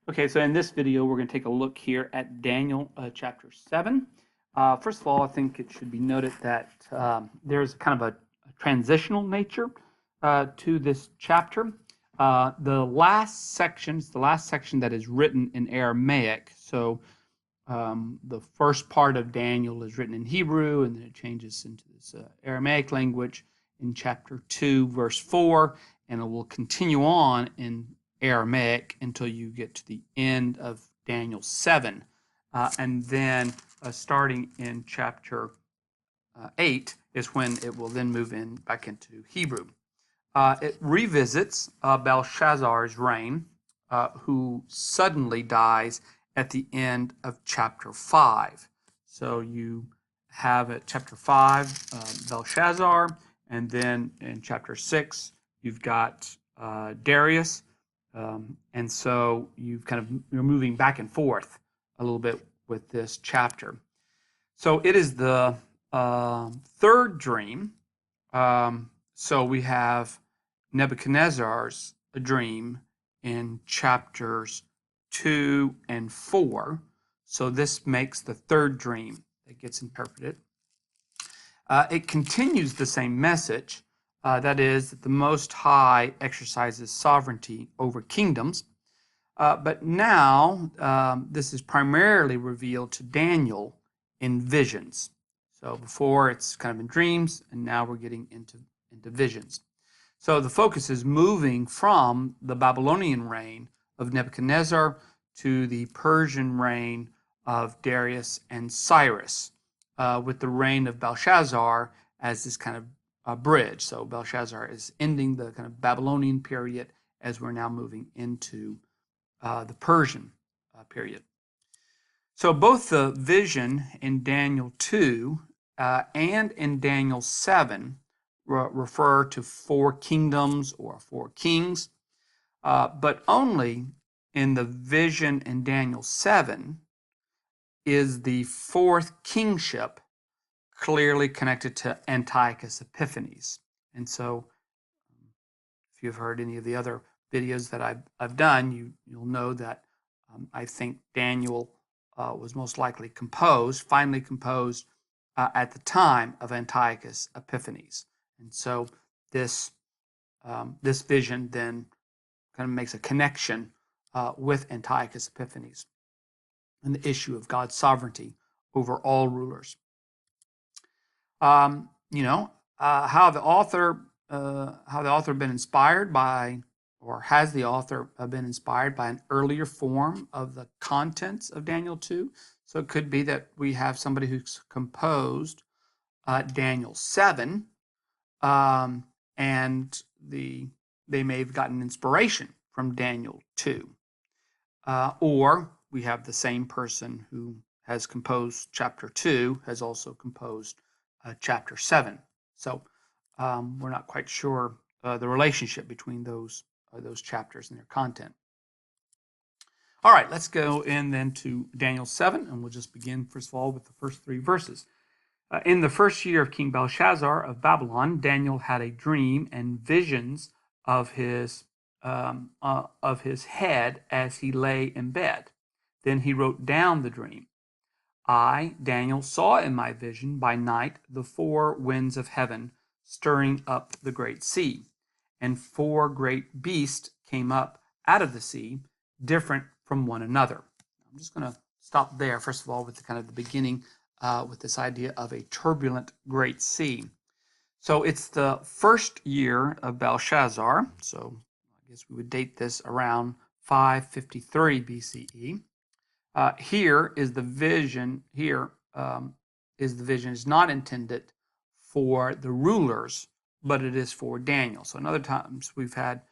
Okay, so in this video, we're going to take a look here at Daniel chapter 7. First of all, I think it should be noted that there's kind of a transitional nature to this chapter. The last section is the last section that is written in Aramaic. So the first part of Daniel is written in Hebrew, and then it changes into this Aramaic language in chapter 2, verse 4, and it will continue on in Aramaic until you get to the end of Daniel 7. And then starting in chapter 8 is when it will then move in back into Hebrew. It revisits Belshazzar's reign, who suddenly dies at the end of chapter 5. So you have at chapter 5 Belshazzar, and then in chapter 6 you've got Darius. And so you're moving back and forth a little bit with this chapter. So it is the third dream. So we have Nebuchadnezzar's dream in chapters 2 and 4. So this makes the third dream that gets interpreted. It continues the same message, that is, that the Most High exercises sovereignty over kingdoms. But now this is primarily revealed to Daniel in visions. So before it's kind of in dreams, and now we're getting into visions. So the focus is moving from the Babylonian reign of Nebuchadnezzar to the Persian reign of Darius and Cyrus, with the reign of Belshazzar as this kind of bridge. So Belshazzar is ending the kind of Babylonian period as we're now moving into the Persian period. So both the vision in Daniel 2 and in Daniel 7 refer to 4 kingdoms or 4 kings, but only in the vision in Daniel 7 is the 4th kingship clearly connected to Antiochus Epiphanes. And so if you've heard any of the other videos that I've done, you'll know that I think Daniel was most likely finally composed at the time of Antiochus Epiphanes. And so this vision then kind of makes a connection with Antiochus Epiphanes and the issue of God's sovereignty over all rulers. How the author been inspired by, or has the author been inspired by an earlier form of the contents of Daniel 2? So it could be that we have somebody who's composed Daniel 7, and they may have gotten inspiration from Daniel 2. Or we have the same person who has composed chapter 2 has also composed chapter 7. So we're not quite sure the relationship between those chapters and their content. All right, let's go in then to Daniel 7, and we'll just begin, first of all, with the first 3 verses. In the first year of King Belshazzar of Babylon, Daniel had a dream and visions of his head as he lay in bed. Then he wrote down the dream. I, Daniel, saw in my vision by night the 4 winds of heaven stirring up the great sea, and 4 great beasts came up out of the sea, different from one another. I'm just going to stop there, first of all, with the beginning, with this idea of a turbulent great sea. So it's the first year of Belshazzar, so I guess we would date this around 553 BCE. Here is the vision. Is not intended for the rulers, but it is for Daniel. So in other times we've had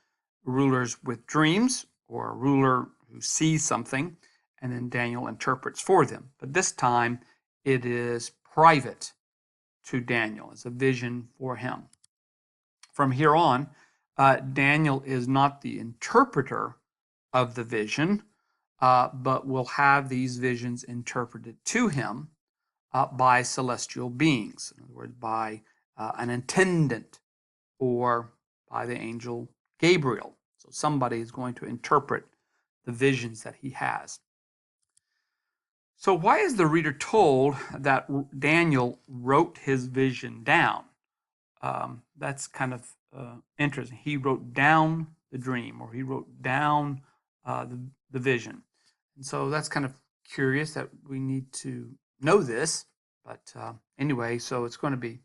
rulers with dreams, or a ruler who sees something, and then Daniel interprets for them. But this time it is private to Daniel. It's a vision for him. From here on, Daniel is not the interpreter of the vision, but will have these visions interpreted to him by celestial beings. In other words, by an attendant, or by the angel Gabriel. So somebody is going to interpret the visions that he has. So why is the reader told that Daniel wrote his vision down? That's kind of interesting. He wrote down the dream, or he wrote down the vision. And so that's kind of curious that we need to know this. But anyway, so it's going to be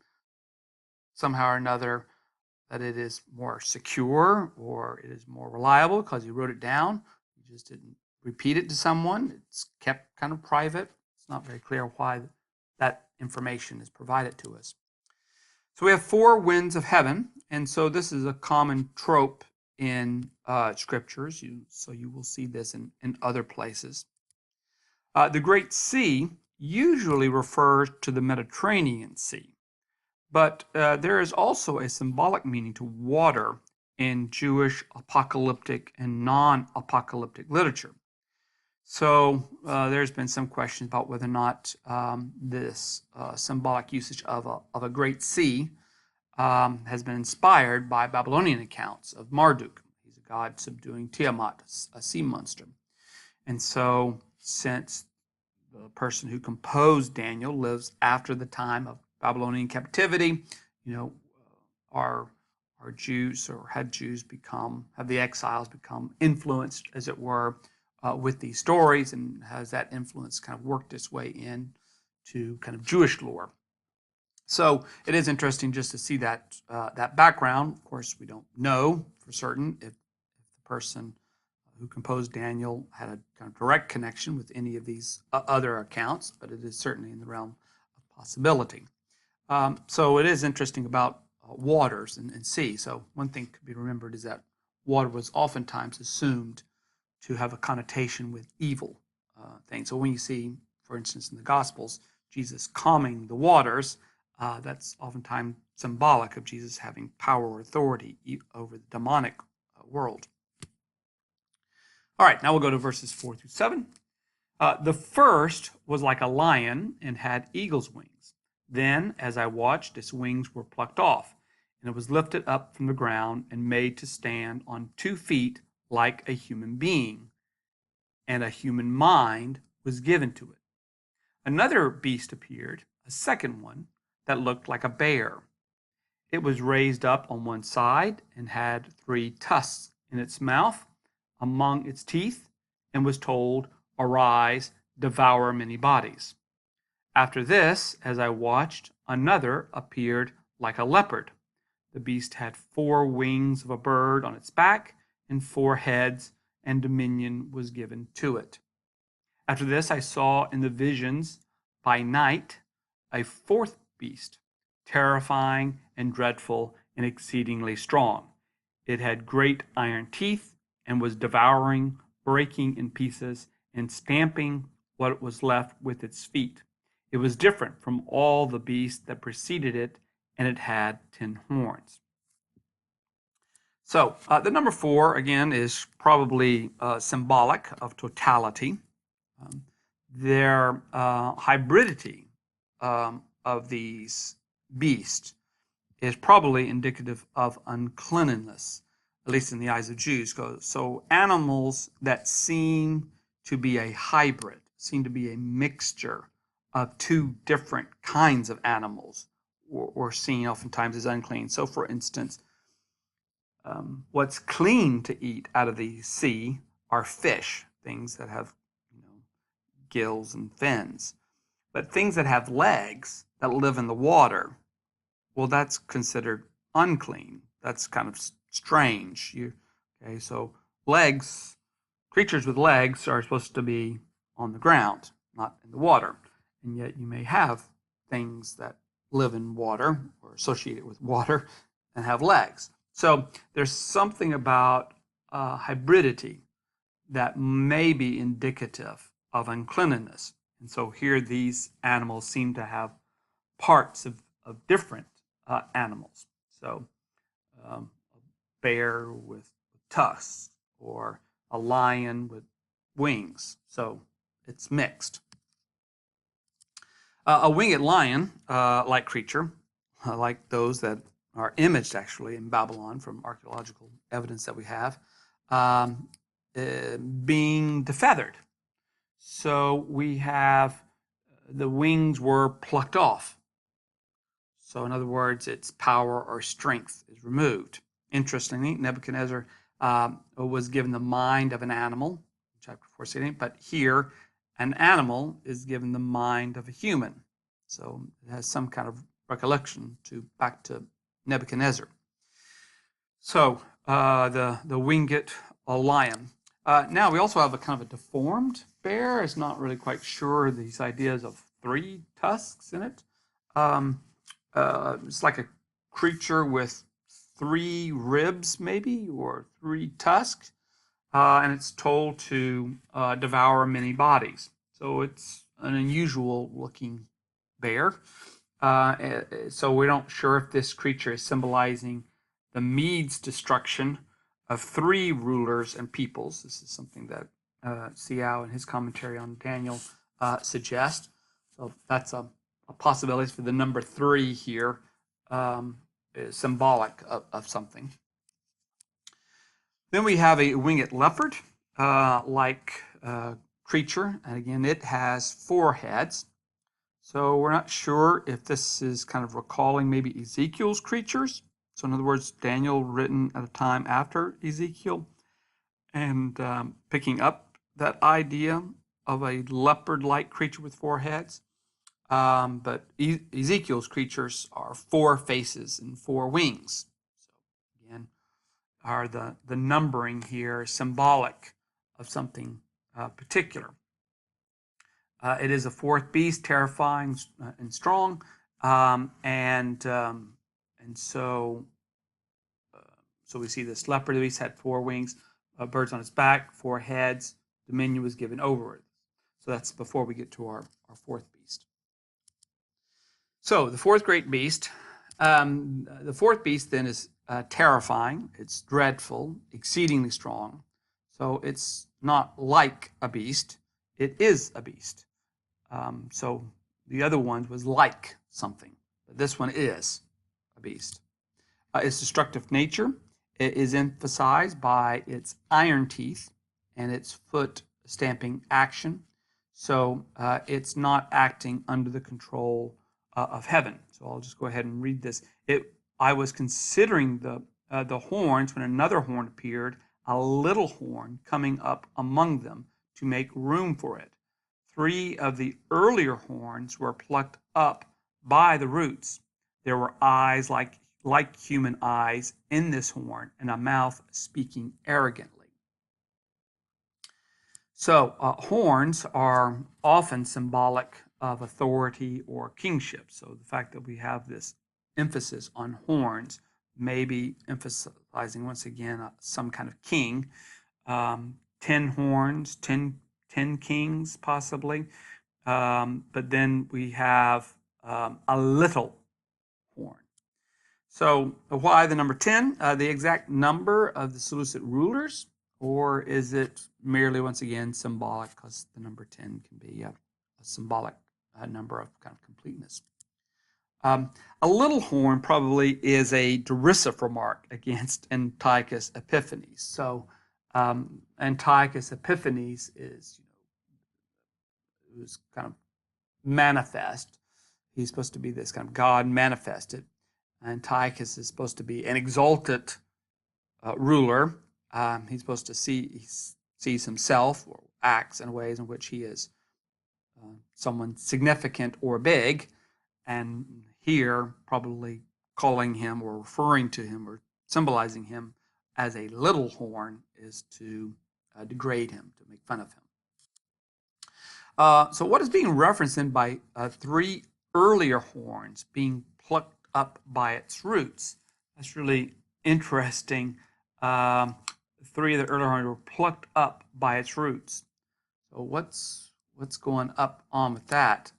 somehow or another that it is more secure or it is more reliable because he wrote it down. He just didn't repeat it to someone. It's kept kind of private. It's not very clear why that information is provided to us. So we have four winds of heaven, and so this is a common trope in scriptures. So you will see this in other places. The Great Sea usually refers to the Mediterranean Sea, but there is also a symbolic meaning to water in Jewish apocalyptic and non-apocalyptic literature. So there's been some questions about whether or not this symbolic usage of a great sea has been inspired by Babylonian accounts of Marduk. He's a god subduing Tiamat, a sea monster. And so since the person who composed Daniel lives after the time of Babylonian captivity, our Jews, or had Jews have the exiles become influenced, as it were, with these stories, and has that influence kind of worked its way in to kind of Jewish lore. So it is interesting just to see that background. Of course, we don't know for certain if the person who composed Daniel had a kind of direct connection with any of these other accounts, but it is certainly in the realm of possibility. So it is interesting about waters and sea. So one thing to be remembered is that water was oftentimes assumed to have a connotation with evil things. So when you see, for instance, in the Gospels, Jesus calming the waters, that's oftentimes symbolic of Jesus having power or authority over the demonic world. All right, now we'll go to verses 4 through 7. The first was like a lion and had eagle's wings. Then, as I watched, its wings were plucked off, and it was lifted up from the ground and made to stand on 2 feet like a human being, and a human mind was given to it. Another beast appeared, a second one, that looked like a bear. It was raised up on one side and had 3 tusks in its mouth among its teeth, and was told, "Arise, devour many bodies." After this, as I watched, another appeared like a leopard. The beast had 4 wings of a bird on its back and 4 heads, and dominion was given to it. After this, I saw in the visions by night a 4th beast, terrifying and dreadful and exceedingly strong. It had great iron teeth and was devouring, breaking in pieces, and stamping what was left with its feet. It was different from all the beasts that preceded it, and it had 10 horns. So the number 4, again, is probably symbolic of totality. Their hybridity of these beasts is probably indicative of uncleanness, at least in the eyes of Jews. So animals that seem to be a hybrid, seem to be a mixture of 2 different kinds of animals, or seen oftentimes as unclean. So for instance, what's clean to eat out of the sea are fish, things that have gills and fins. But things that have legs that live in the water, well, that's considered unclean. That's kind of strange. Okay, so legs, creatures with legs are supposed to be on the ground, not in the water. And yet you may have things that live in water or associated with water and have legs. So there's something about hybridity that may be indicative of uncleanness. And so here these animals seem to have parts of different animals. So a bear with tusks, or a lion with wings. So it's mixed. A winged lion-like creature, like those that are imaged actually in Babylon from archaeological evidence that we have, being defeathered. So we have the wings were plucked off. So in other words, its power or strength is removed. Interestingly, Nebuchadnezzar was given the mind of an animal, chapter 4:16, but here an animal is given the mind of a human. So it has some kind of recollection back to Nebuchadnezzar. So the winged lion. Now we also have a kind of a deformed bear. It's not really quite sure these ideas of 3 tusks in it. It's like a creature with 3 ribs, maybe, or 3 tusks, and it's told to devour many bodies. So it's an unusual looking bear. So we're not sure if this creature is symbolizing the Medes' destruction of 3 rulers and peoples. This is something that Siao in his commentary on Daniel suggests. So that's a possibility for the number 3 here, is symbolic of something. Then we have a winged leopard like creature, and again it has 4 heads. So we're not sure if this is kind of recalling maybe Ezekiel's creatures. So in other words, Daniel written at a time after Ezekiel, and picking up that idea of a leopard-like creature with 4 heads. But Ezekiel's creatures are 4 faces and 4 wings. So again, are the numbering here symbolic of something particular. It is a 4th beast, terrifying and strong, and so we see this leopard. The beast had 4 wings, birds on its back, 4 heads. Dominion was given over it. So that's before we get to our 4th beast. So the 4th great beast. The 4th beast then is terrifying. It's dreadful, exceedingly strong. So it's not like a beast. It is a beast. So the other one was like something. But this one is a beast. Its destructive nature is emphasized by its iron teeth and its foot stamping action. So it's not acting under the control of heaven. So I'll just go ahead and read this. I was considering the horns when another horn appeared, a little horn coming up among them to make room for it. 3 of the earlier horns were plucked up by the roots. There were eyes like human eyes in this horn, and a mouth speaking arrogantly. So horns are often symbolic of authority or kingship. So the fact that we have this emphasis on horns may be emphasizing once again some kind of king. 10 horns, 10 kings possibly. But then we have a little horn. So why the number 10? The exact number of the Seleucid rulers, or is it merely, once again, symbolic, because the number 10 can be a symbolic number of kind of completeness. A little horn probably is a derisive remark against Antiochus Epiphanes. So Antiochus Epiphanes is, who's kind of manifest. He's supposed to be this kind of God manifested. Antiochus is supposed to be an exalted ruler. He's supposed to sees himself or acts in ways in which he is someone significant or big, and here probably calling him or referring to him or symbolizing him as a little horn is to degrade him, to make fun of him. So what is being referenced then by 3 earlier horns being plucked up by its roots? That's really interesting. 3 of the earlier horns were plucked up by its roots. So what's going on with that?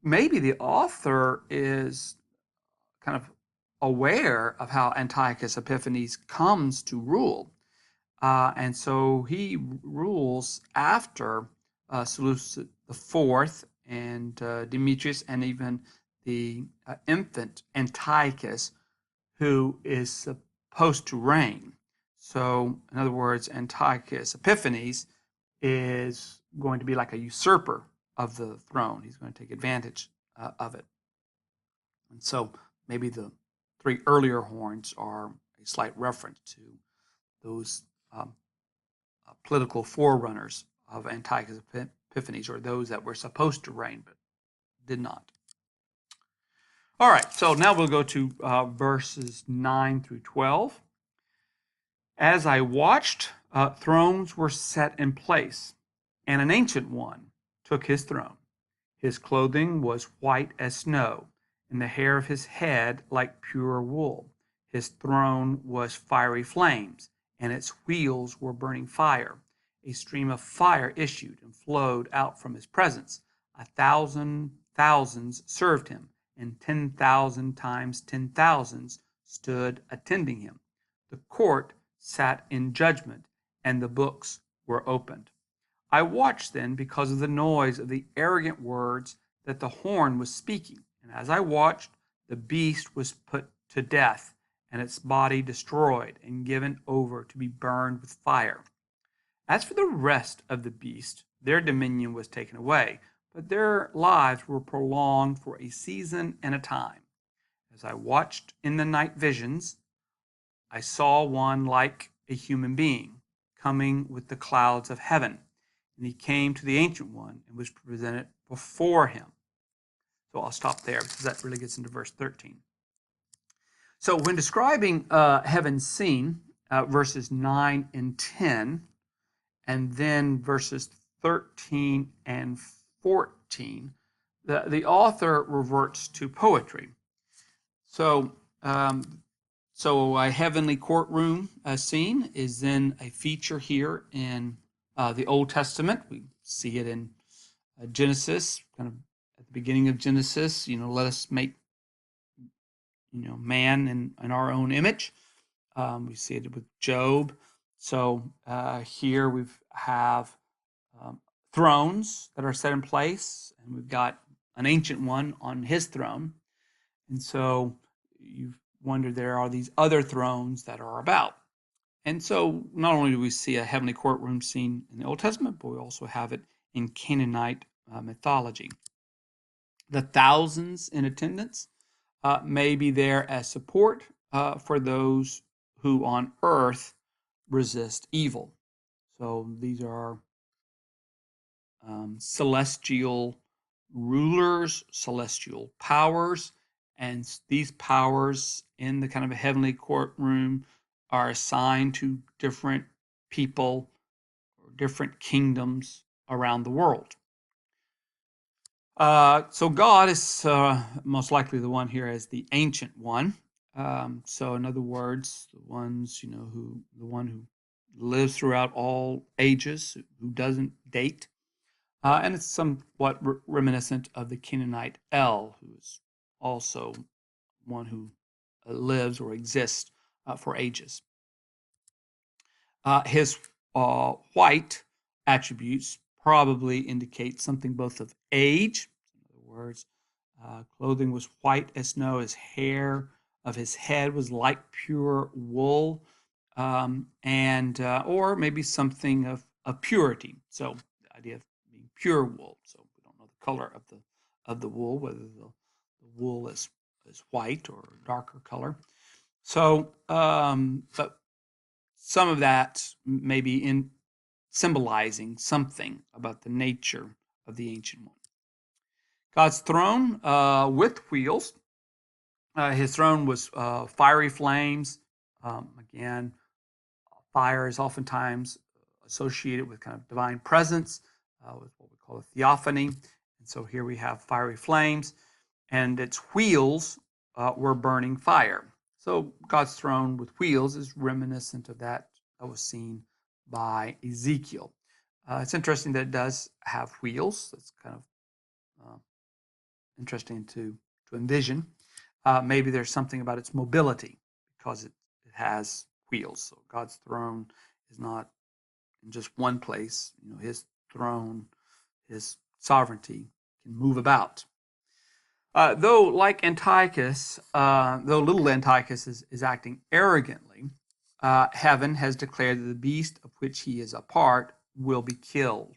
Maybe the author is kind of aware of how Antiochus Epiphanes comes to rule. And so he rules after Seleucus IV and Demetrius, and even the infant Antiochus, who is supposed to reign. So, in other words, Antiochus Epiphanes is going to be like a usurper of the throne. He's going to take advantage of it. And so maybe the three earlier horns are a slight reference to those political forerunners of Antiochus Epiphanes, or those that were supposed to reign but did not. All right, so now we'll go to verses 9 through 12. As I watched, thrones were set in place, and an ancient one took his throne. His clothing was white as snow, and the hair of his head like pure wool. His throne was fiery flames, and its wheels were burning fire. A stream of fire issued and flowed out from his presence. 1,000 thousands served him, and 10,000 times 10,000s stood attending him. The court sat in judgment, and the books were opened. I watched then because of the noise of the arrogant words that the horn was speaking. And as I watched, the beast was put to death, and its body destroyed and given over to be burned with fire. As for the rest of the beast, their dominion was taken away, but their lives were prolonged for a season and a time. As I watched in the night visions, I saw one like a human being coming with the clouds of heaven. And he came to the Ancient One and was presented before him. So I'll stop there because that really gets into verse 13. So when describing heaven's scene, verses 9 and 10, and then verses 13 and 14, the author reverts to poetry. So a heavenly courtroom scene is then a feature here in the Old Testament. We see it in Genesis, kind of at the beginning of Genesis. Let us make man in our own image. We see it with Job. So here we have thrones that are set in place, and we've got an ancient one on his throne. And so you wonder, there are these other thrones that are about. And so not only do we see a heavenly courtroom scene in the Old Testament, but we also have it in Canaanite mythology. The thousands in attendance may be there as support for those who on earth resist evil. So these are celestial rulers, celestial powers, and these powers in the kind of a heavenly courtroom are assigned to different people or different kingdoms around the world. So God is most likely the one here as the Ancient One. So in other words, the one who lives throughout all ages, who doesn't date. And it's somewhat reminiscent of the Canaanite El, who is also one who lives or exists for ages. His white attributes probably indicate something both of age. In other words, clothing was white as snow. His hair of his head was like pure wool, and or maybe something of purity. So the idea of being pure wool. So we don't know the color of the wool, whether the wool is white or darker color. So, but some of that may be in symbolizing something about the nature of the Ancient One. God's throne with wheels. His throne was fiery flames. Again, fire is oftentimes associated with kind of divine presence, with what we call a theophany. And so here we have fiery flames, and its wheels were burning fire. So God's throne with wheels is reminiscent of that was seen by Ezekiel. It's interesting that it does have wheels. That's kind of interesting to envision. Maybe there's something about its mobility because it has wheels. So God's throne is not in just one place. His throne, his sovereignty can move about. Though like Antiochus, though little Antiochus is acting arrogantly, heaven has declared that the beast of which he is a part will be killed.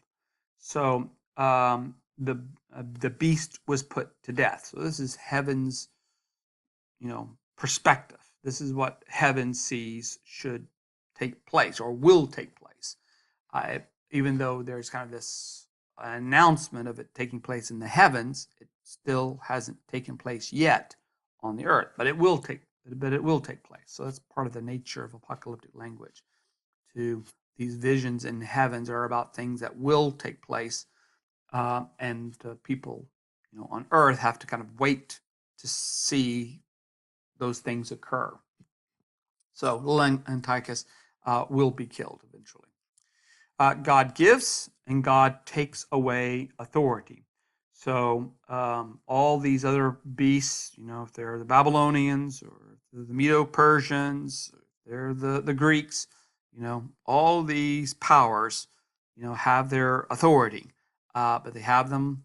So the beast was put to death. So this is heaven's, perspective. This is what heaven sees should take place or will take place. Even though there's kind of this announcement of it taking place in the heavens, it still hasn't taken place yet on the earth, but it will take place. So that's part of the nature of apocalyptic language. These visions in heavens are about things that will take place, and people, on earth have to kind of wait to see those things occur. So little Antiochus will be killed eventually. God gives and God takes away authority. So all these other beasts, if they're the Babylonians or the Medo-Persians, they're the Greeks, all these powers, have their authority, but they have them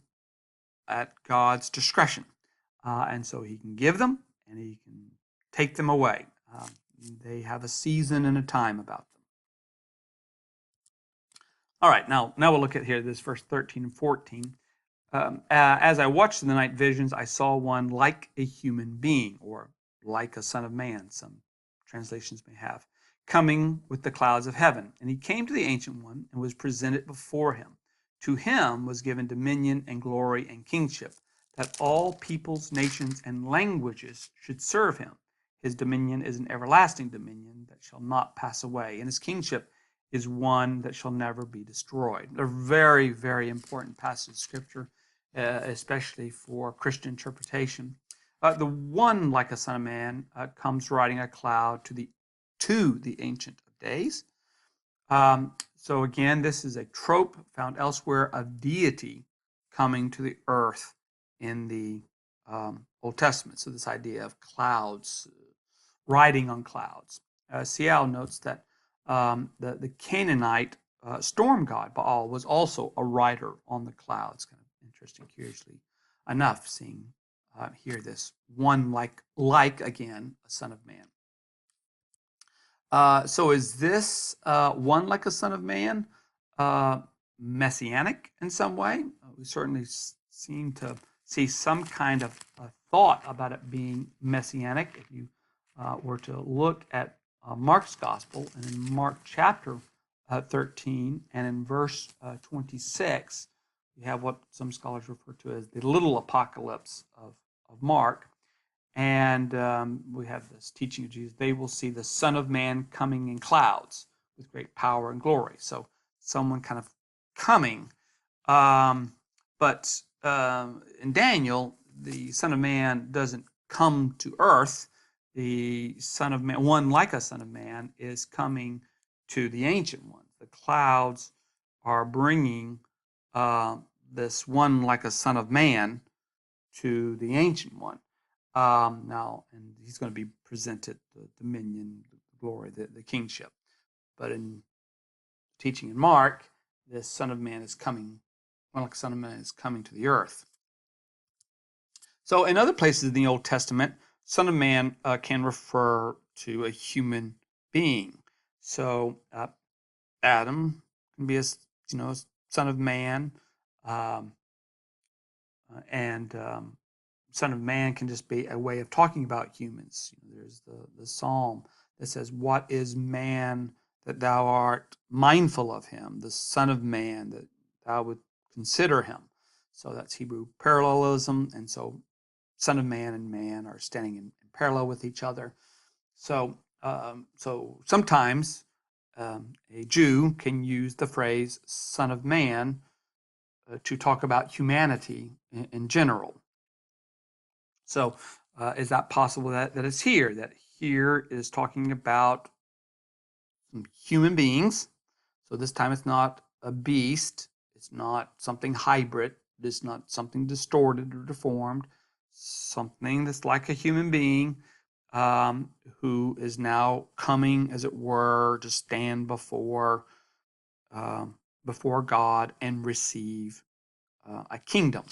at God's discretion. And so he can give them and he can take them away. They have a season and a time about them. All right, now we'll look at here this verse 13 and 14. As I watched in the night visions, I saw one like a human being, or like a son of man, some translations may have, coming with the clouds of heaven. And he came to the Ancient One and was presented before him. To him was given dominion and glory and kingship, that all peoples, nations, and languages should serve him. His dominion is an everlasting dominion that shall not pass away, and his kingship is one that shall never be destroyed. They're very, very important passages of Scripture, especially for Christian interpretation. The one like a son of man comes riding a cloud to the Ancient of Days. So again, this is a trope found elsewhere of deity coming to the earth in the Old Testament. So this idea of clouds, riding on clouds. Ciel notes that the Canaanite storm god Baal was also a rider on the clouds. Kind of interesting, curiously enough, seeing here this one like again a son of man. So is this one like a son of man messianic in some way? We certainly seem to see some kind of thought about it being messianic. If you were to look at Mark's gospel, and in Mark chapter 13 and in verse 26, we have what some scholars refer to as the little apocalypse of Mark. And we have this teaching of Jesus. They will see the Son of Man coming in clouds with great power and glory. So someone kind of coming. But in Daniel, the Son of Man doesn't come to earth. The Son of Man, one like a Son of Man, is coming to the Ancient One. The clouds are bringing this one like a Son of Man to the Ancient One. Now, and he's going to be presented the dominion, the glory, the kingship. But in teaching in Mark, this Son of Man is coming, one like a Son of Man is coming to the earth. So in other places in the Old Testament, Son of Man can refer to a human being. So Adam can be a son of man, and Son of Man can just be a way of talking about humans. There's the psalm that says, "What is man that thou art mindful of him? The Son of Man that thou would consider him." So that's Hebrew parallelism, and so Son of Man and man are standing in parallel with each other. So sometimes a Jew can use the phrase "Son of Man" to talk about humanity in general. So is that possible that it's here? That here is talking about human beings. So this time it's not a beast. It's not something hybrid. It's not something distorted or deformed. Something that's like a human being who is now coming, as it were, to stand before God and receive a kingdom.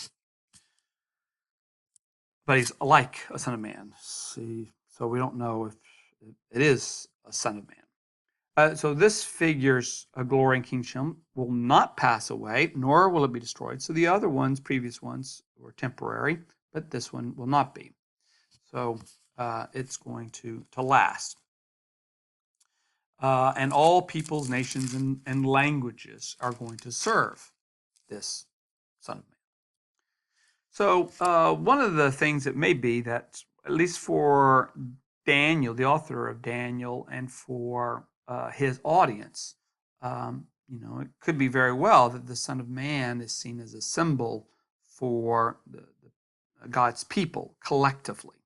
But he's like a son of man. See, so we don't know if it is a son of man. So this figure's glory and kingship will not pass away, nor will it be destroyed. So the other ones, previous ones, were temporary, but this one will not be. So it's going to last. And all peoples, nations, and languages are going to serve this Son of Man. So one of the things it may be that, at least for Daniel, the author of Daniel, and for his audience, it could be very well that the Son of Man is seen as a symbol for God's people collectively,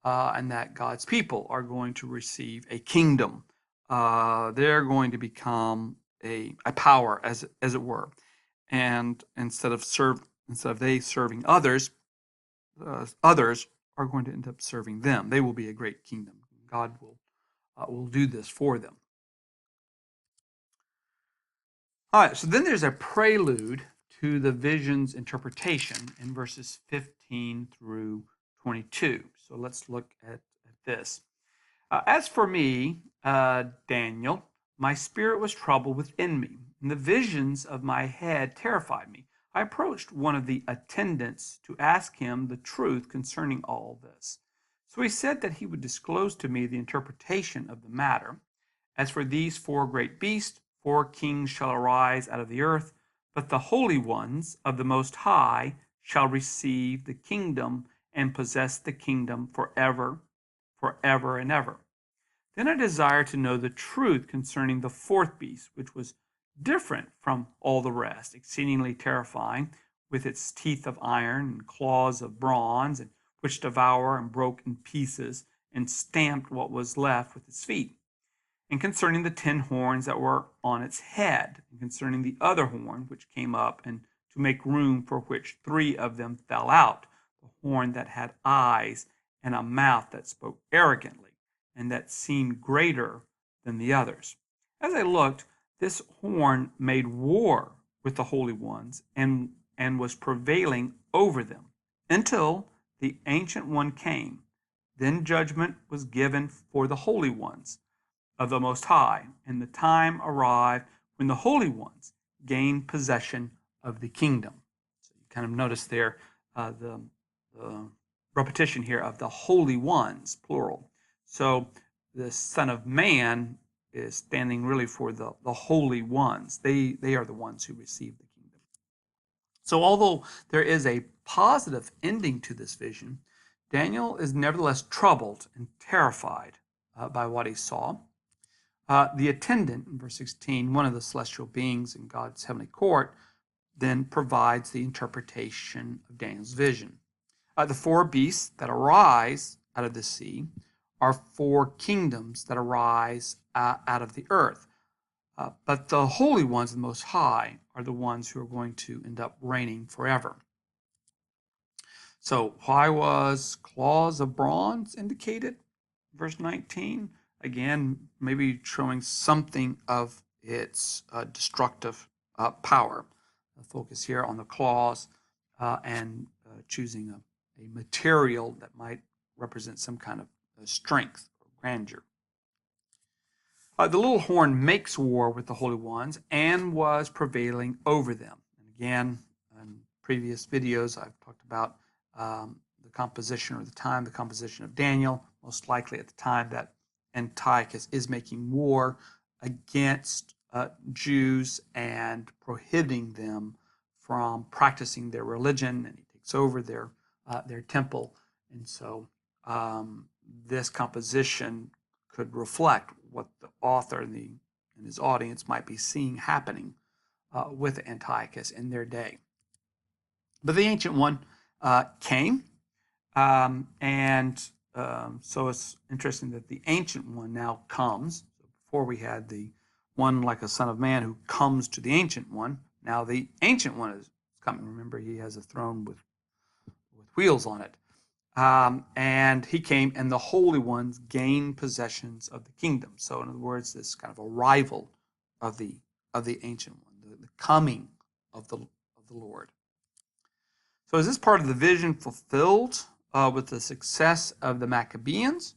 and that God's people are going to receive a kingdom. They're going to become a power, as it were, and instead of they serving others, others are going to end up serving them. They will be a great kingdom. God will do this for them. All right, so then there's a prelude to the vision's interpretation in verses 15 through 22. So let's look at this. As for me, Daniel, my spirit was troubled within me, and the visions of my head terrified me. I approached one of the attendants to ask him the truth concerning all this. So he said that he would disclose to me the interpretation of the matter. As for these four great beasts, 4 kings shall arise out of the earth, but the holy ones of the Most High shall receive the kingdom and possess the kingdom forever and ever. Then I desired to know the truth concerning the 4th beast, which was different from all the rest, exceedingly terrifying, with its teeth of iron and claws of bronze, and which devour and broke in pieces and stamped what was left with its feet. And concerning the 10 horns that were on its head, and concerning the other horn which came up, and to make room for which 3 of them fell out, the horn that had eyes and a mouth that spoke arrogantly, and that seemed greater than the others. As I looked, this horn made war with the holy ones, and was prevailing over them, until the Ancient One came. Then judgment was given for the holy ones of the Most High, and the time arrived when the holy ones gained possession of the kingdom. So you kind of notice there the repetition here of the holy ones, plural. So the Son of Man is standing really for the holy ones. They are the ones who receive the kingdom. So although there is a positive ending to this vision, Daniel is nevertheless troubled and terrified by what he saw. The attendant, in verse 16, one of the celestial beings in God's heavenly court, then provides the interpretation of Daniel's vision. The 4 beasts that arise out of the sea are 4 kingdoms that arise out of the earth. But the holy ones, the Most High, are the ones who are going to end up reigning forever. So why was claws of bronze indicated? Verse 19, again, maybe showing something of its destructive power. The focus here on the claws and choosing a material that might represent some kind of strength or grandeur. The little horn makes war with the holy ones and was prevailing over them. And again, in previous videos, I've talked about the composition of Daniel, most likely at the time that Antiochus is making war against Jews and prohibiting them from practicing their religion, and he takes over their temple. And so this composition could reflect what the author and his audience might be seeing happening with Antiochus in their day. But the Ancient One came, and so it's interesting that the Ancient One now comes. So before we had the one like a Son of Man who comes to the Ancient One. Now the Ancient One is coming. Remember, he has a throne with wheels on it. And he came, and the holy ones gained possessions of the kingdom. So in other words, this kind of arrival of the Ancient One, the coming of the Lord. So is this part of the vision fulfilled with the success of the Maccabeans?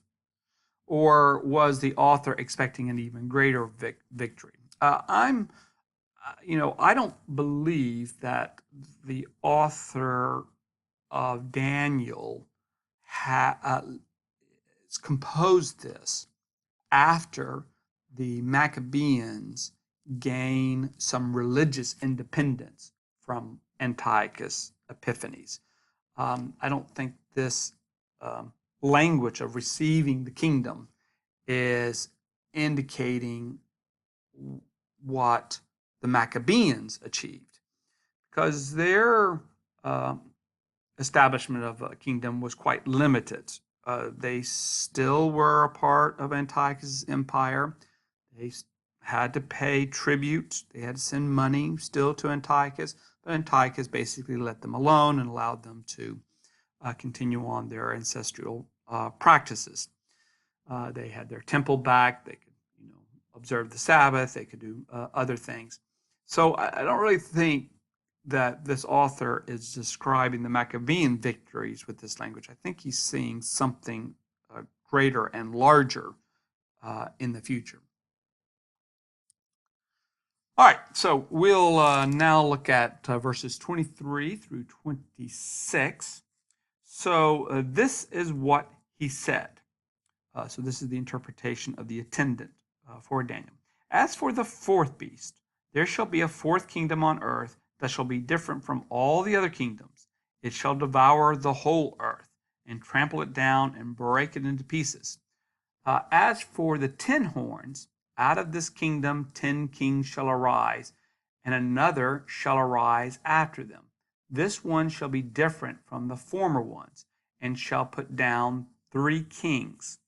or was the author expecting an even greater victory? I don't believe that the author of Daniel composed this after the Maccabees gain some religious independence from Antiochus Epiphanes. I don't think this language of receiving the kingdom is indicating what the Maccabees achieved, because their establishment of a kingdom was quite limited. They still were a part of Antiochus' empire. They had to pay tribute. They had to send money still to Antiochus, but Antiochus basically let them alone and allowed them to continue on their ancestral practices. They had their temple back. They could, observe the Sabbath. They could do other things. So I don't really think that this author is describing the Maccabean victories with this language. I think he's seeing something greater and larger in the future. All right, so we'll now look at verses 23 through 26. So this is what he said. So this is the interpretation of the attendant for Daniel. As for the fourth beast, there shall be a fourth kingdom on earth that shall be different from all the other kingdoms. It shall devour the whole earth and trample it down and break it into pieces. As for the 10 horns, out of this kingdom 10 kings shall arise, and another shall arise after them. This one shall be different from the former ones, and shall put down 3 kings.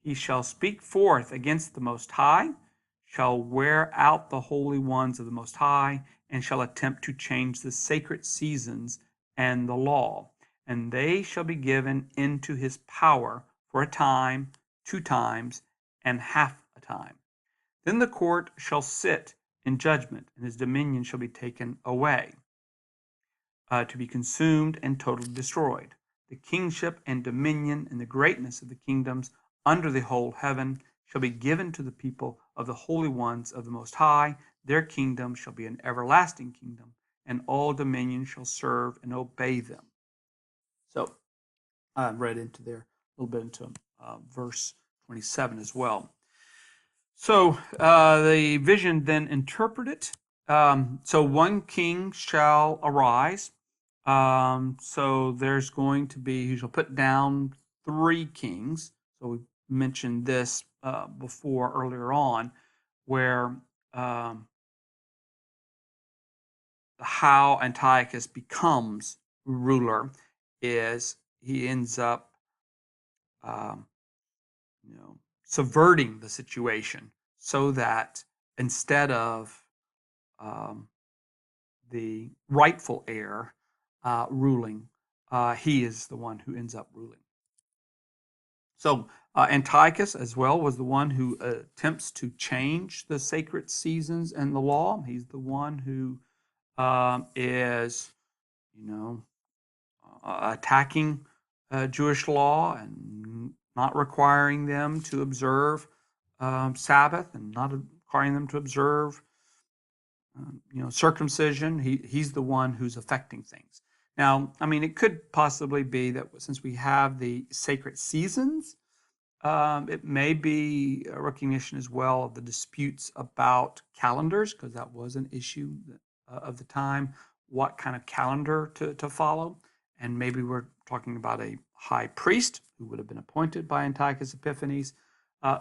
He shall speak forth against the Most High, shall wear out the holy ones of the Most High, and shall attempt to change the sacred seasons and the law. And they shall be given into his power for a time, 2 times, and half a time. Then the court shall sit in judgment, and his dominion shall be taken away, to be consumed and totally destroyed. The kingship and dominion and the greatness of the kingdoms under the whole heaven shall be given to the people of the holy ones of the Most High. Their kingdom shall be an everlasting kingdom, and all dominion shall serve and obey them. So I read into there a little bit into verse 27 as well. So the vision then interpreted. So 1 king shall arise. So there's going to be, he shall put down 3 kings. So we mentioned this before earlier on, where how Antiochus becomes ruler is he ends up subverting the situation so that instead of the rightful heir ruling, he is the one who ends up ruling. So Antiochus as well was the one who attempts to change the sacred seasons and the law. He's the one who is, attacking Jewish law and not requiring them to observe Sabbath and not requiring them to observe, circumcision. He's the one who's affecting things. Now, it could possibly be that since we have the sacred seasons, it may be a recognition as well of the disputes about calendars, because that was an issue of the time, what kind of calendar to follow. And maybe we're talking about a high priest who would have been appointed by Antiochus Epiphanes,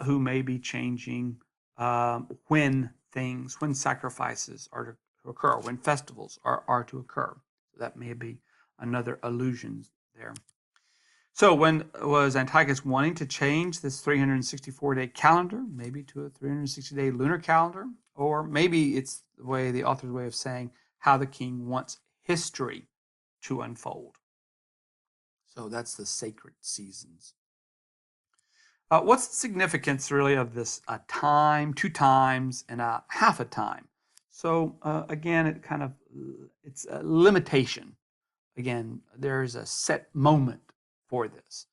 who may be changing when sacrifices are to occur, when festivals are to occur. So that may be another allusion there. So when was Antiochus wanting to change this 364-day calendar, maybe to a 360-day lunar calendar? Or maybe it's the author's way of saying how the king wants history to unfold. So that's the sacred seasons. What's the significance really of this time, 2 times, and a half a time? So again, it's a limitation. Again, there's a set moment for this.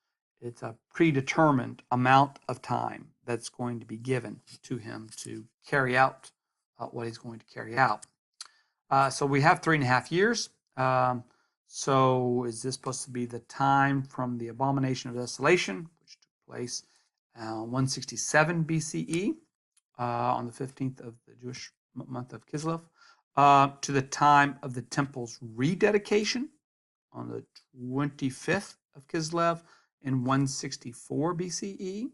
it's a predetermined amount of time that's going to be given to him to carry out what he's going to carry out. So we have 3.5 years. So is this supposed to be the time from the abomination of desolation, which took place 167 BCE on the 15th of the Jewish month of Kislev, to the time of the temple's rededication on the 25th of Kislev in 164 BCE?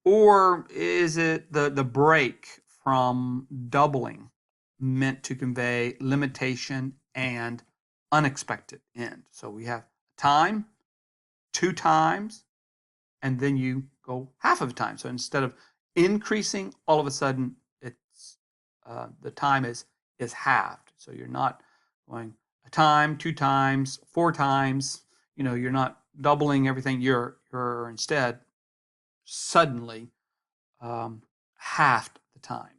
Or is it the break from doubling meant to convey limitation and unexpected end? So we have time, 2 times, and then you go half of a time. So instead of increasing, all of a sudden it's the time is halved. So you're not going a time, 2 times, 4 times. You're not doubling everything. You're instead suddenly halved the time.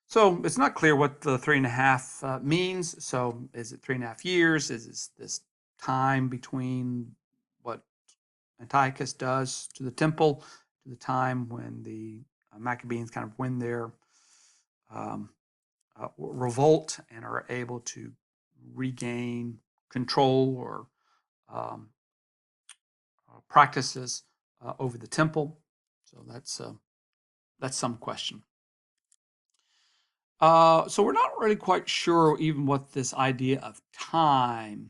So it's not clear what the 3.5 means. So is it 3.5 years? Is this time between what Antiochus does to the temple to the time when the Maccabees kind of win their revolt and are able to regain control or practices over the temple? So that's some question. So we're not really quite sure even what this idea of time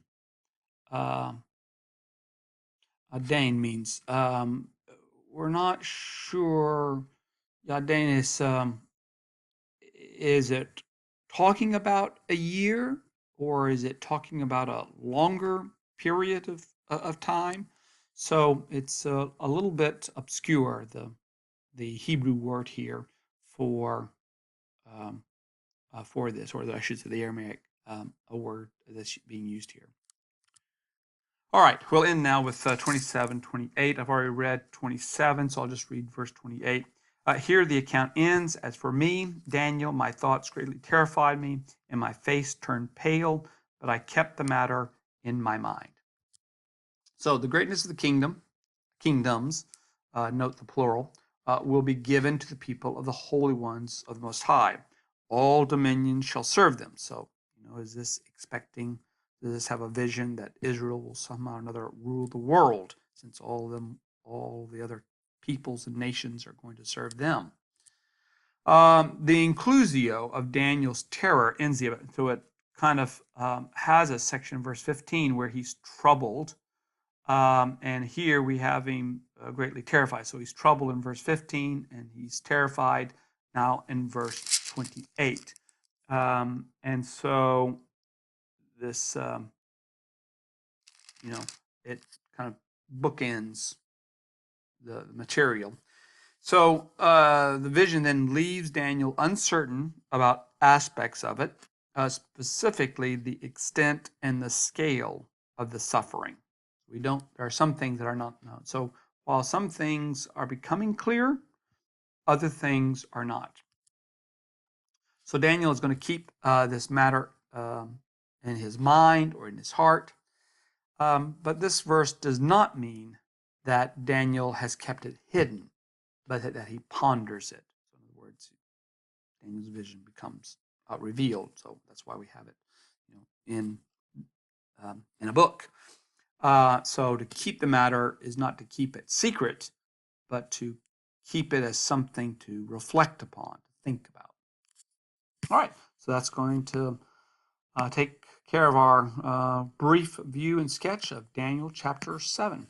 Dane means. We're not sure. Dane is it talking about a year, or is it talking about a longer period of time? So it's a little bit obscure, the Hebrew word here for this, or I should say the Aramaic a word that's being used here. All right, we'll end now with 27, 28. I've already read 27, so I'll just read verse 28. Here the account ends. As for me, Daniel, my thoughts greatly terrified me, and my face turned pale, but I kept the matter in my mind. So the greatness of the kingdoms, note the plural, will be given to the people of the holy ones of the Most High. All dominions shall serve them. So, is this expecting, does this have a vision that Israel will somehow or another rule the world, since all the other peoples and nations are going to serve them? The inclusio of Daniel's terror ends the event. So it kind of has a section in verse 15 where he's troubled. And here we have him greatly terrified. So he's troubled in verse 15 and he's terrified now in verse 28. And so this, it kind of bookends the material. So the vision then leaves Daniel uncertain about aspects of it, specifically the extent and the scale of the suffering. There are some things that are not known. So while some things are becoming clear, other things are not. So Daniel is going to keep this matter in his mind or in his heart. But this verse does not mean that Daniel has kept it hidden, but that he ponders it. So in other words, Daniel's vision becomes revealed. So that's why we have it, in a book. So to keep the matter is not to keep it secret, but to keep it as something to reflect upon, to think about. All right, so that's going to take care of our brief view and sketch of Daniel chapter 7.